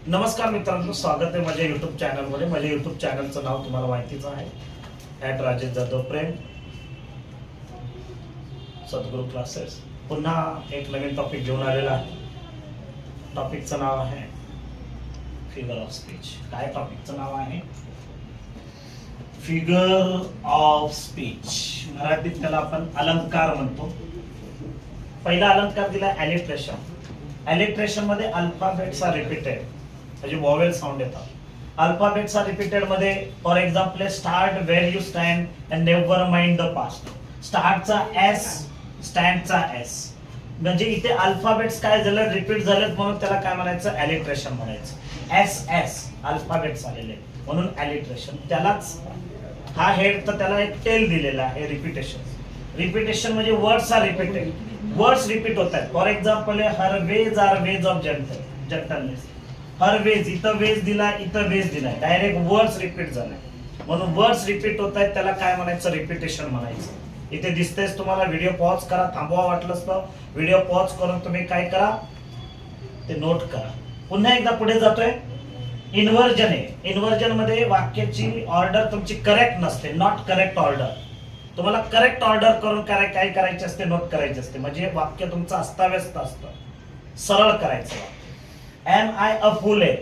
नमस्कार मित्रांनो, स्वागत आहे माझ्या युट्यूब चॅनलमध्ये. माझ्या युट्यूब चॅनलचं नाव तुम्हाला माहितीच आहे, @राजेश जाधव प्रेम सद्गुरू क्लासेस. पुन्हा एक नवीन टॉपिक घेऊन आलेला आहे. टॉपिकचं नाव आहे फिगर ऑफ स्पीच. काय टॉपिकचं नाव आहे? Figure of speech. मराठीत त्याला आपण अलंकार म्हणतो. पहिला अलंकार दिला ॲलिट्रेशन. ॲलिट्रेशन मध्ये अल्फाबेट्स आर रिपीटेड, म्हणजे वॉवेल साऊंड येतात. अल्फाबेट्स आर रिपीटेड मध्ये for example start where you stand and never mind the past. स्टार्टचा एस, स्टँडचा एस. म्हणजे इथे अल्फाबेट्स काय झालं, रिपीट झालेत, म्हणून त्याला काय म्हणायचं, ॲलिट्रेशन म्हणायचं. एस एस अल्फाबेट्स आलेले म्हणून ॲलिट्रेशन. त्यालाच हा हेड, तर त्याला एक टेल दिलेला आहे, रिपीटेशन. रिपीटेशन म्हणजे words are repeated, words repeat होत आहेत. For example her ways are ways of gentleness. Her ways, इथं वेज दिला, इथं वेज दिलाय, डायरेक्ट वर्ड्स रिपीट झालाय म्हणून वर्ड्स रिपीट होत आहेत, त्याला काय म्हणायचं, रिपीटेशन म्हणायचं. इथे दिसतेच तुम्हाला. व्हिडिओ पॉज करा, थांबवा वाटलंच तर व्हिडिओ पॉज करून तुम्ही काय करा, ते नोट करा. पुन्हा एकदा पुढे जातोय. इन्व्हर्जन आहे. इन्व्हर्जन मध्ये वाक्याची ऑर्डर तुमची करेक्ट नसते, नॉट करेक्ट ऑर्डर. तुम्हाला करेक्ट ऑर्डर करून काय करायचे असते, नोट करायचे असते. म्हणजे वाक्य तुमचं अस्ताव्यस्त असतं, सरळ करायचं. एम आय अ फूल आहे,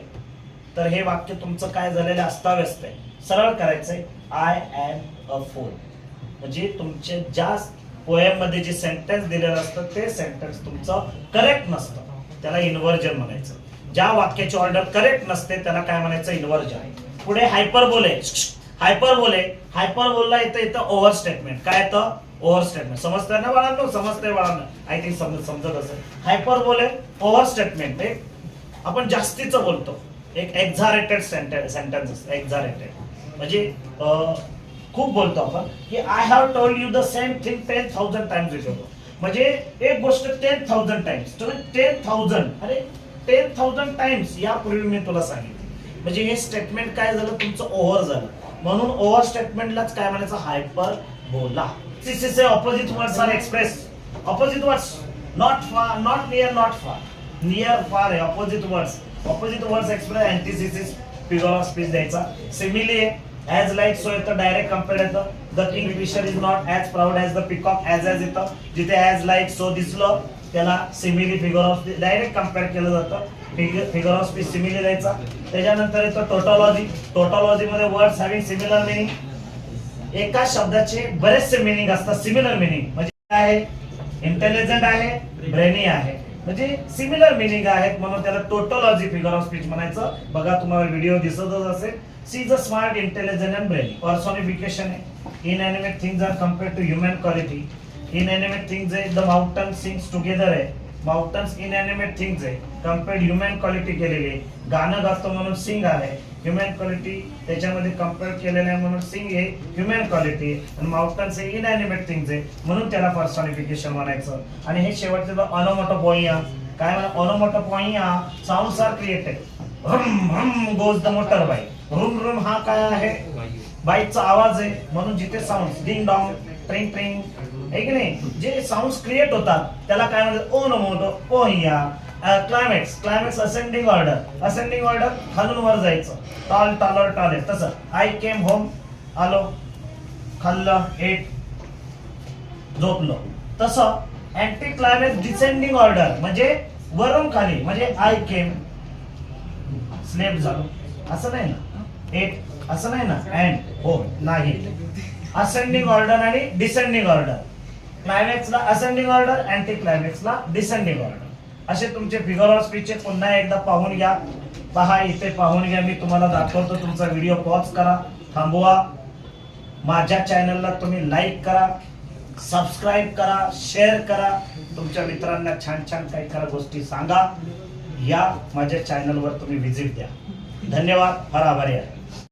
तर हे वाक्य तुमचं काय झालेलं, अस्ताव्यस्त आहे, सरळ करायचंय. आय एम अ फूल. म्हणजे तुमचे ज्या पोएम मध्ये जे सेंटेन्स दिलेलं असतं ते सेंटेन्स तुमचं करेक्ट नसतं, त्याला इन्व्हर्जन म्हणायचं. ज्या वाक्याची ऑर्डर करेक्ट नसते त्याला काय म्हणायचं, इन्व्हर्जन. पुढे हायपरबोले. हायपरबोलला इथं ओव्हर स्टेटमेंट. काय येतं, ओव्हर स्टेटमेंट. समजतंय ना बाळांनो? समजतंय बाळांनो? आय थिंक समजत असेल. हायपरबोले ओव्हर स्टेटमेंट. एक आपण जास्तीचं बोलतो, एक एक्झारेटेड सेंटेन्स असतं. एक्झारेटेड म्हणजे खूप बोलतो आपण की I have told you the same thing 10,000 times before. म्हणजे एक गोष्ट 10,000 टाइम्स. 10,000, अरे 10,000 टाइम्स यापूर्वी मी तुला सांगितलं. म्हणजे हे स्टेटमेंट काय झालं, तुमचं ओव्हर झालं. म्हणून ओव्हर स्टेटमेंटलाच काय म्हणायचं, हायपर बोला. Say opposite words are express. Opposite words, not far, not near, not far. Near far आहे opposite words. Opposite words express antithesis figure of speech द्यायचा. सिमिली आहे. ॲज लाईक सो येतं, direct compare येतं. The kingfisher is not as proud as the peacock. As येतं. जिथे as like so दिसलं त्याला simile figure of speech direct compare केलं जातं. फिगर ऑफ स्पीच सिमिली द्यायचा. त्याच्यानंतर येतं टोटॉलॉजी. टोटॉलॉजी मध्ये वर्ड्स हॅव्हिंग सिमिलर मिनिंग. एका शब्दाचे बरेचसे मिनिंग असतात, सिमिलर मिनिंग. म्हणजे काय आहे, इंटेलिजंट आहे, ब्रेनी आहे, म्हणजे सिमिलर मिनिंग आहेत, म्हणून त्याला टोटॉलॉजी फिगर ऑफ स्पीच म्हणायचं. बघा तुम्हाला व्हिडिओ दिसतच असेल. She is a smart, intelligent and brainy. Personification आहे. Inanimate things are compared to human quality. Inanimate things आहे. द माउंटन सिंग्स टुगेदर आहे. माउंटन्स इनएनिमेट थिंग्स आहे, कम्पेअर्ड ह्युमन क्वालिटी केलेली आहे. गाणं गातो म्हणून सिंग आहे, ह्युमन क्वालिटी त्याच्यामध्ये कम्पेअर केलेलं आहे म्हणून सिंग हे ह्युमन क्वालिटी. आणि माउंटन्स हे इनएनिमेट थिंग्स आहे म्हणून त्याला पर्सोनिफिकेशन म्हणायचं. आणि हे शेवटचं ऑनोमोटोपोइया. काय म्हणा, ऑनोमोटोपोइया साऊंड्स आर क्रिएटेड. ह्रम ह्रम गोज द मोटर बाईक. रुम रुम हा काय आहे, बाईकचा आवाज आहे, म्हणून जिथे साऊंड डिंग डॉंग, ट्रिंग ट्रिंग आहे की नाही, जे साऊंड्स क्रिएट होतात त्याला काय म्हणतात, onomatopoeia. Climax ascending order. Ascending order खालून वर जायचं, टॉल टॉलर टॉलेट. तसं आय केम होम, आलो, खाल्लं, एट, झोपलो. तसं अँटी क्लायमॅक्स डिसेंडिंग ऑर्डर म्हणजे वरून खाली, म्हणजे आय केम, स्लेप झालो, असं नाही ना, एट असं नाही ना, अँड होम नाही. असेंडिंग ऑर्डर आणि डिसेंडिंग ऑर्डर. क्लायमॅक्सला असेंडिंग ऑर्डर, अँटी क्लायमॅक्सला डिसेंडिंग ऑर्डर. असे तुमचे फिगर ऑफ स्पीच पुन्हा एकदा पाहून घ्या. पहा, इथे पाहून घ्या, मी तुम्हाला दाखवतो. तुमचा व्हिडिओ पॉज करा, थांबवा. माझ्या चॅनलला तुम्ही लाईक करा, सबस्क्राईब करा, शेअर करा. तुमच्या मित्रांना छान छान काही करा गोष्टी सांगा. या माझ्या चॅनलवर तुम्ही व्हिजिट द्या. धन्यवाद. फार आभारी आहे.